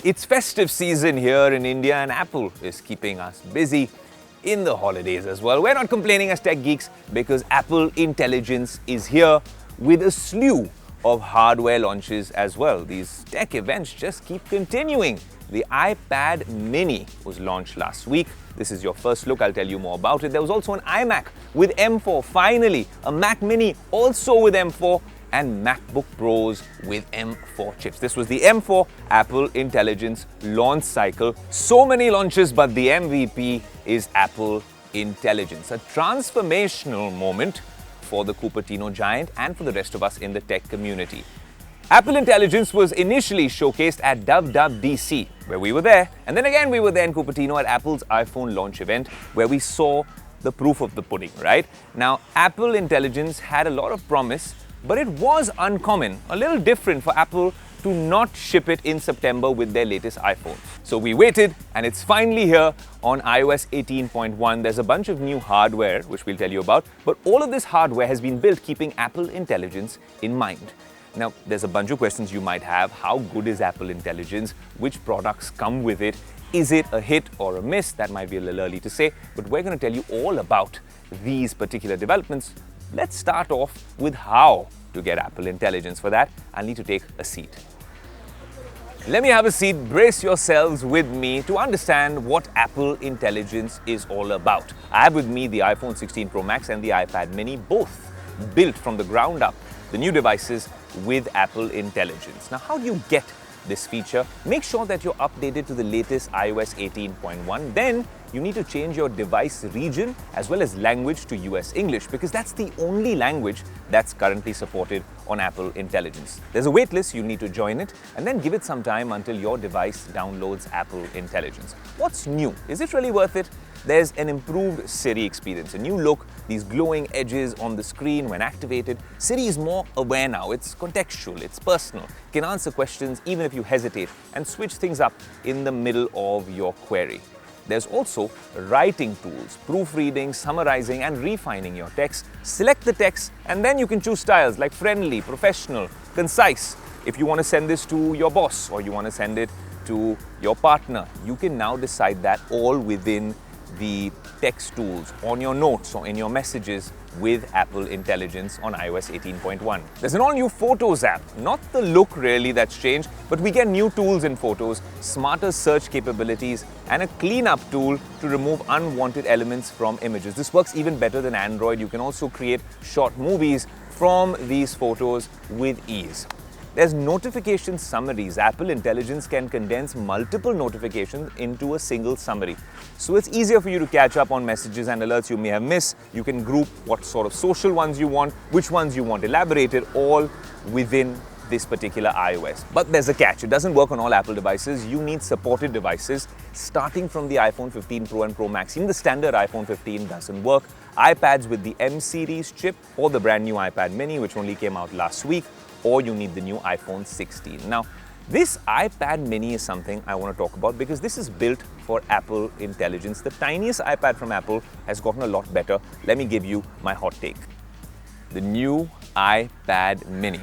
It's festive season here in India and Apple is keeping us busy in the holidays as well. We're not complaining as tech geeks because Apple Intelligence is here with a slew of hardware launches as well. These tech events just keep continuing. The iPad mini was launched last week. This is your first look. I'll tell you more about it. There was also an iMac with M4, finally, a Mac mini also with M4, and MacBook Pros with M4 chips. This was the M4 Apple Intelligence launch cycle. So many launches, but the MVP is Apple Intelligence. A transformational moment for the Cupertino giant and for the rest of us in the tech community. Apple Intelligence was initially showcased at WWDC, where we were there, and then again we were there in Cupertino at Apple's iPhone launch event, where we saw the proof of the pudding, right? Now, Apple Intelligence had a lot of promise, but it was uncommon, a little different for Apple to not ship it in September with their latest iPhone. So we waited, and it's finally here on iOS 18.1. There's a bunch of new hardware, which we'll tell you about, but all of this hardware has been built keeping Apple Intelligence in mind. Now, there's a bunch of questions you might have. How good is Apple Intelligence? Which products come with it? Is it a hit or a miss? That might be a little early to say, but we're going to tell you all about these particular developments. Let's start off with how to get Apple Intelligence. For that, I'll need to take a seat. Let me have a seat. Brace yourselves with me to understand what Apple Intelligence is all about. I have with me the iPhone 16 Pro Max and the iPad mini, both built from the ground up, the new devices with Apple Intelligence. Now, how do you get this feature? Make sure that you're updated to the latest iOS 18.1. Then you need to change your device region as well as language to US English, because that's the only language that's currently supported on Apple Intelligence. There's a wait list, you need to join it, and then give it some time until your device downloads Apple Intelligence. What's new? Is it really worth it? There's an improved Siri experience, a new look, these glowing edges on the screen when activated. Siri is more aware now, it's contextual, it's personal, can answer questions even if you hesitate and switch things up in the middle of your query. There's also writing tools, proofreading, summarizing and refining your text. Select the text and then you can choose styles like friendly, professional, concise. If you want to send this to your boss or you want to send it to your partner, you can now decide that all within the text tools on your notes or in your messages with Apple Intelligence on iOS 18.1. There's an all-new Photos app. Not the look really that's changed, but we get new tools in Photos, smarter search capabilities, and a cleanup tool to remove unwanted elements from images. This works even better than Android. You can also create short movies from these photos with ease. There's notification summaries. Apple Intelligence can condense multiple notifications into a single summary. So it's easier for you to catch up on messages and alerts you may have missed. You can group what sort of social ones you want, which ones you want elaborated, all within this particular iOS. But there's a catch. It doesn't work on all Apple devices. You need supported devices starting from the iPhone 15 Pro and Pro Max. Even the standard iPhone 15 doesn't work. iPads with the M series chip or the brand new iPad mini, which only came out last week, or you need the new iPhone 16. Now, this iPad mini is something I want to talk about because this is built for Apple Intelligence. The tiniest iPad from Apple has gotten a lot better. Let me give you my hot take. The new iPad mini,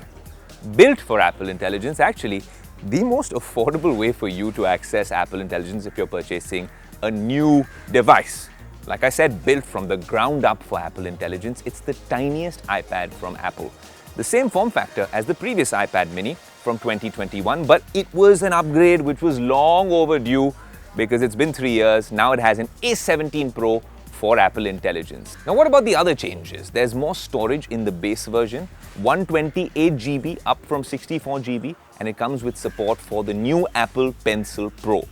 built for Apple Intelligence, actually the most affordable way for you to access Apple Intelligence if you're purchasing a new device. Like I said, built from the ground up for Apple Intelligence. It's the tiniest iPad from Apple. The same form factor as the previous iPad mini from 2021, but it was an upgrade which was long overdue because it's been 3 years. Now it has an A17 Pro for Apple Intelligence. Now, what about the other changes? There's more storage in the base version, 128 GB up from 64 GB, and it comes with support for the new Apple Pencil Pro.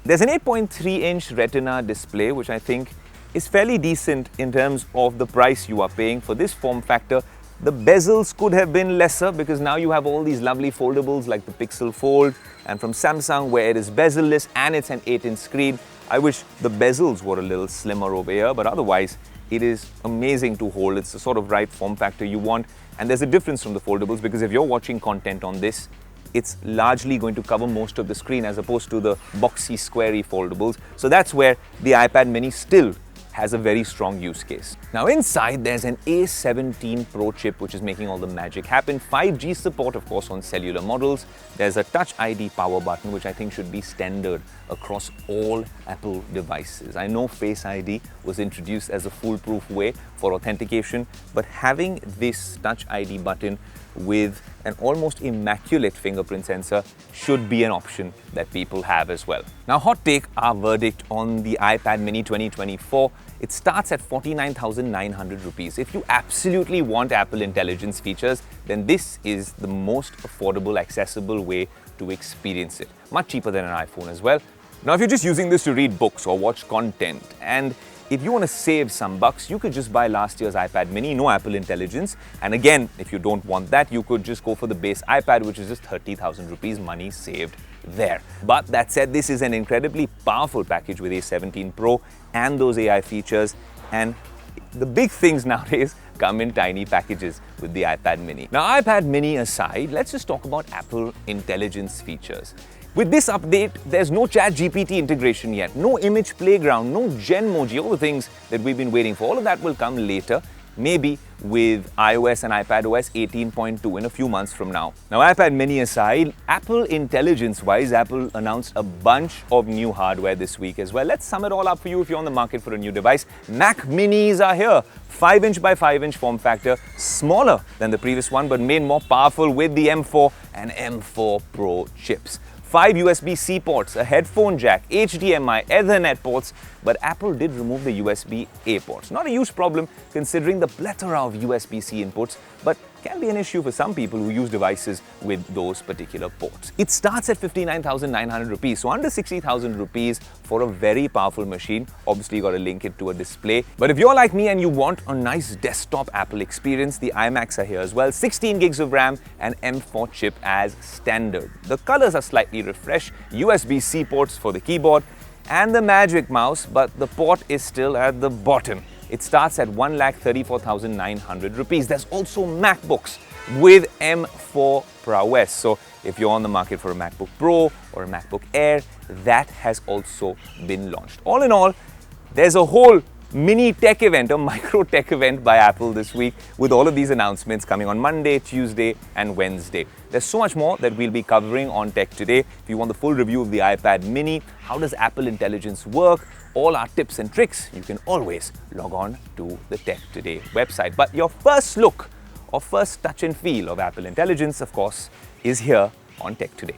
There's an 8.3-inch Retina display, which I think is fairly decent in terms of the price you are paying for this form factor. The bezels could have been lesser because now you have all these lovely foldables like the Pixel Fold, and from Samsung where it is bezel-less and it's an 8-inch screen. I wish the bezels were a little slimmer over here, but otherwise it is amazing to hold. It's the sort of right form factor you want, and there's a difference from the foldables because if you're watching content on this, it's largely going to cover most of the screen as opposed to the boxy, squarey foldables. So that's where the iPad mini still has a very strong use case. Now inside there's an A17 Pro chip which is making all the magic happen. 5G support of course on cellular models. There's a Touch ID power button which I think should be standard across all Apple devices. I know Face ID was introduced as a foolproof way for authentication, but having this Touch ID button with an almost immaculate fingerprint sensor should be an option that people have as well. Now, hot take, our verdict on the iPad mini 2024. It starts at 49,900 rupees. If you absolutely want Apple Intelligence features, then this is the most affordable, accessible way to experience it. Much cheaper than an iPhone as well. Now, if you're just using this to read books or watch content, and if you want to save some bucks, you could just buy last year's iPad mini, no Apple Intelligence. And again, if you don't want that, you could just go for the base iPad, which is just 30,000 rupees, money saved there. But that said, this is an incredibly powerful package with A17 Pro and those AI features. And the big things nowadays come in tiny packages with the iPad mini. Now, iPad mini aside, let's just talk about Apple Intelligence features. With this update, there's no ChatGPT integration yet, no image playground, no Genmoji, all the things that we've been waiting for. All of that will come later, maybe with iOS and iPadOS 18.2 in a few months from now. Now, iPad mini aside, Apple Intelligence-wise, Apple announced a bunch of new hardware this week as well. Let's sum it all up for you if you're on the market for a new device. Mac minis are here. 5-inch by 5-inch form factor, smaller than the previous one, but made more powerful with the M4 and M4 Pro chips. 5 USB-C ports, a headphone jack, HDMI, Ethernet ports, but Apple did remove the USB-A ports. Not a huge problem considering the plethora of USB-C inputs, but can be an issue for some people who use devices with those particular ports. It starts at 59,900 rupees, so under 60,000 rupees for a very powerful machine. Obviously, you got to link it to a display. But if you're like me and you want a nice desktop Apple experience, the iMacs are here as well. 16 gigs of RAM and M4 chip as standard. The colors are slightly refreshed, USB-C ports for the keyboard and the Magic Mouse, but the port is still at the bottom. It starts at 1,34,900 rupees. There's also MacBooks with M4 prowess. So if you're on the market for a MacBook Pro or a MacBook Air, that has also been launched. All in all, there's a whole mini tech event, a micro tech event by Apple this week with all of these announcements coming on Monday, Tuesday and Wednesday. There's so much more that we'll be covering on Tech Today. If you want the full review of the iPad mini, how does Apple Intelligence work, all our tips and tricks, you can always log on to the Tech Today website. But your first look or first touch and feel of Apple Intelligence, of course, is here on Tech Today.